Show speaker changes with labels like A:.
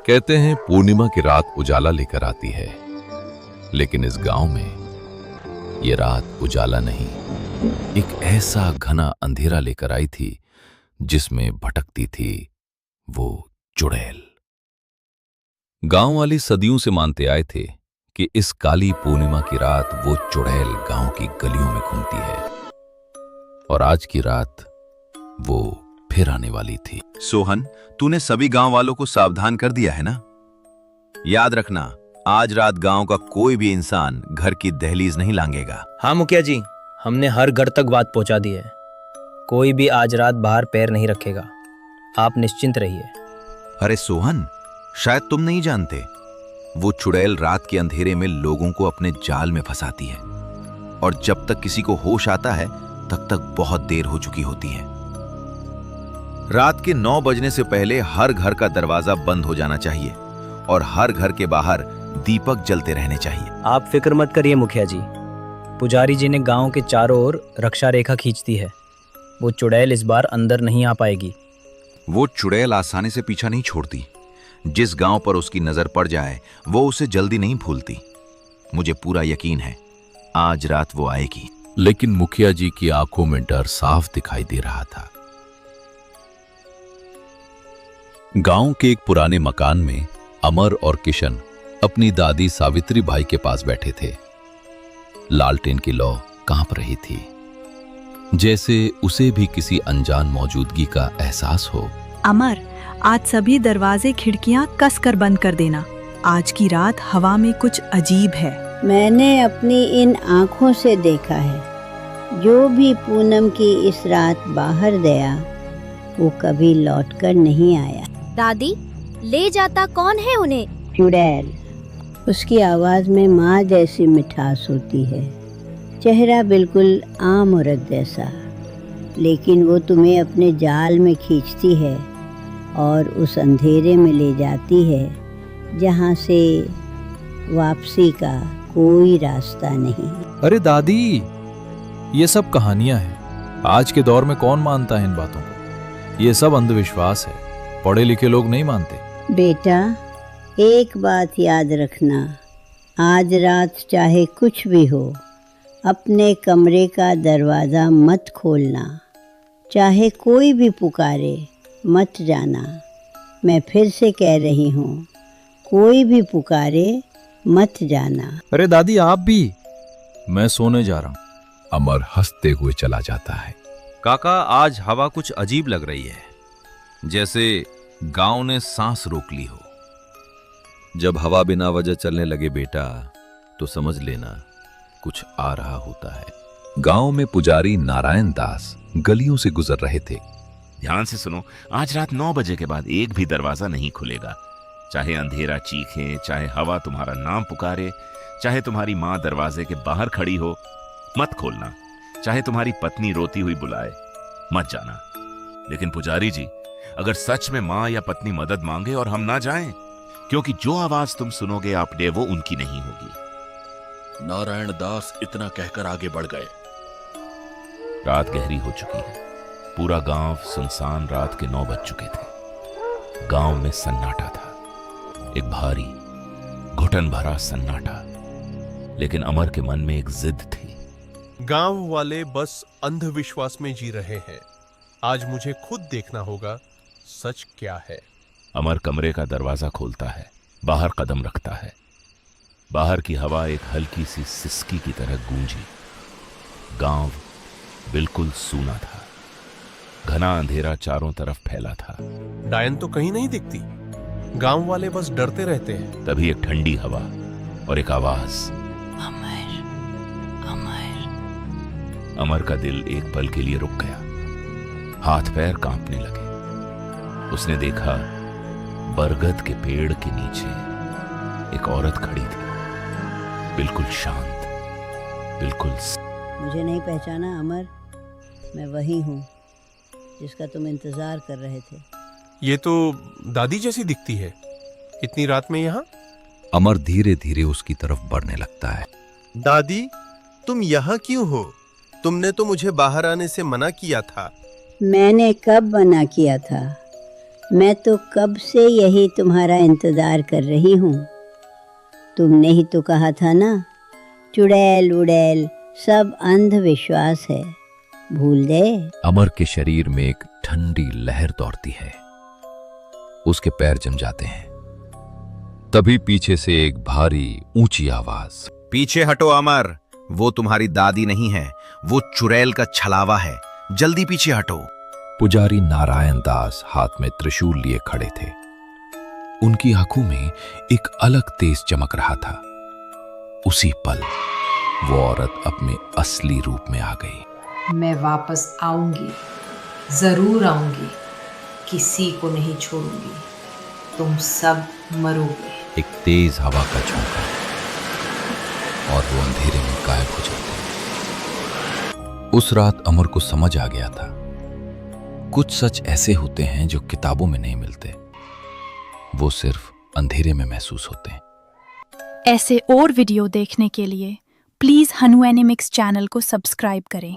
A: कहते हैं पूर्णिमा की रात उजाला लेकर आती है, लेकिन इस गांव में ये रात उजाला नहीं, एक ऐसा घना अंधेरा लेकर आई थी जिसमें भटकती थी वो चुड़ैल। गांव वाले सदियों से मानते आए थे कि इस काली पूर्णिमा की रात वो चुड़ैल गांव की गलियों में घूमती है, और आज की रात वो फिर आने वाली थी।
B: सोहन, तूने सभी गांव वालों को सावधान कर दिया है ना? याद रखना, आज रात गांव का कोई भी इंसान घर की दहलीज नहीं लांघेगा।
C: हाँ मुखिया जी, हमने हर घर तक बात पहुंचा दी है। कोई भी आज रात बाहर पैर नहीं रखेगा, आप निश्चिंत रहिए।
B: अरे सोहन, शायद तुम नहीं जानते, वो चुड़ैल रात के अंधेरे में लोगों को अपने जाल में फंसाती है, और जब तक किसी को होश आता है तब तक बहुत देर हो चुकी होती है। रात के 9 बजने से पहले हर घर का दरवाजा बंद हो जाना चाहिए और हर घर के बाहर दीपक जलते रहने चाहिए।
C: आप फिक्र मत करिए मुखिया जी, पुजारी जी ने गांव के चारों ओर रक्षा रेखा खींच दी है। वो चुड़ैल इस बार अंदर नहीं आ पाएगी।
B: वो चुड़ैल आसानी से पीछा नहीं छोड़ती। जिस गांव पर उसकी नजर पड़ जाए वो उसे जल्दी नहीं भूलती। मुझे पूरा यकीन है आज रात वो आएगी।
A: लेकिन मुखिया जी की आंखों में डर साफ दिखाई दे रहा था। गांव के एक पुराने मकान में अमर और किशन अपनी दादी सावित्री बाई के पास बैठे थे। लालटेन की लौ कांप रही थी, जैसे उसे भी किसी अनजान मौजूदगी का एहसास हो।
D: अमर, आज सभी दरवाजे खिड़कियां कस कर बंद कर देना। आज की रात हवा में कुछ अजीब है।
E: मैंने अपनी इन आँखों से देखा है, जो भी पूनम की इस रात बाहर गया वो कभी लौटकर नहीं आया।
F: दादी, ले जाता कौन है उन्हें?
E: चुड़ैल। उसकी आवाज में माँ जैसी मिठास होती है, चेहरा बिल्कुल आम औरत जैसा, लेकिन वो तुम्हें अपने जाल में खींचती है और उस अंधेरे में ले जाती है जहाँ से वापसी का कोई रास्ता नहीं।
G: अरे दादी, ये सब कहानियां हैं। आज के दौर में कौन मानता है इन बातों को? ये सब अंधविश्वास है, पढ़े लिखे लोग नहीं मानते।
E: बेटा, एक बात याद रखना, आज रात चाहे कुछ भी हो, अपने कमरे का दरवाज़ा मत खोलना। चाहे कोई भी पुकारे, मत जाना। मैं फिर से कह रही हूँ, कोई भी पुकारे मत जाना।
G: अरे दादी, आप भी? मैं सोने जा रहा हूँ।
A: अमर हंसते हुए चला जाता है।
B: काका, आज हवा कुछ अजीब लग रही है, जैसे गांव ने सांस रोक ली हो। जब हवा बिना वजह चलने लगे बेटा, तो समझ लेना कुछ आ रहा होता है।
A: गांव में पुजारी नारायण दास गलियों से गुजर रहे थे।
H: ध्यान से सुनो, आज रात 9 बजे के बाद एक भी दरवाजा नहीं खुलेगा। चाहे अंधेरा चीखे, चाहे हवा तुम्हारा नाम पुकारे, चाहे तुम्हारी माँ दरवाजे के बाहर खड़ी हो, मत खोलना। चाहे तुम्हारी पत्नी रोती हुई बुलाए, मत जाना। लेकिन पुजारी जी, अगर सच में माँ या पत्नी मदद मांगे और हम ना जाएं, क्योंकि जो आवाज तुम सुनोगे आपने वो उनकी नहीं होगी।
I: नारायण दास इतना कहकर आगे बढ़ गए।
H: रात गहरी हो चुकी है। पूरा गांव सुनसान, रात के 9 बज चुके थे। गांव में सन्नाटा था, एक भारी घुटन भरा सन्नाटा। लेकिन अमर के मन में एक जिद थी।
J: गांव वाले बस अंधविश्वास में जी रहे हैं। आज मुझे खुद देखना होगा सच क्या है।
H: अमर कमरे का दरवाजा खोलता है, बाहर कदम रखता है। बाहर की हवा एक हल्की सी सिसकी की तरह गूंजी। गांव बिल्कुल सूना था। घना अंधेरा चारों तरफ फैला था।
J: डायन तो कहीं नहीं दिखती। गांव वाले बस डरते रहते हैं।
H: तभी एक ठंडी हवा और एक आवाज,
D: अमर, अमर।
H: अमर का दिल एक पल के लिए रुक गया। हाथ पैर कांपने लगे। उसने देखा, बरगद के पेड़ के नीचे एक औरत खड़ी थी, बिल्कुल शांत, बिल्कुल।
E: मुझे नहीं पहचाना अमर? मैं वही हूँ जिसका तुम इंतजार कर रहे थे।
J: ये तो दादी जैसी दिखती है, इतनी रात में यहाँ।
B: अमर धीरे धीरे उसकी तरफ बढ़ने लगता है।
J: दादी, तुम यहाँ क्यों हो? तुमने तो मुझे बाहर आने से मना किया था।
E: मैंने कब मना किया था? मैं तो कब से यही तुम्हारा इंतजार कर रही हूँ। तुमने ही तो कहा था ना, चुड़ैल उड़ैल सब अंधविश्वास है, भूल गए?
A: अमर के शरीर में एक ठंडी लहर दौड़ती है। उसके पैर जम जाते हैं। तभी पीछे से एक भारी ऊंची आवाज,
B: पीछे हटो अमर, वो तुम्हारी दादी नहीं है, वो चुड़ैल का छलावा है, जल्दी पीछे हटो।
A: पुजारी नारायण दास हाथ में त्रिशूल लिए खड़े थे। उनकी आंखों में एक अलग तेज चमक रहा था। उसी पल वो औरत अपने असली रूप में आ गई।
K: मैं वापस आऊंगी, जरूर आऊंगी, किसी को नहीं छोड़ूंगी, तुम सब मरोगे।
A: एक तेज हवा का झोंका और वो अंधेरे में गायब हो जाते। उस रात अमर को समझ आ गया था, कुछ सच ऐसे होते हैं जो किताबों में नहीं मिलते, वो सिर्फ अंधेरे में महसूस होते हैं।
L: ऐसे और वीडियो देखने के लिए प्लीज हनु एनिमिक्स चैनल को सब्सक्राइब करें।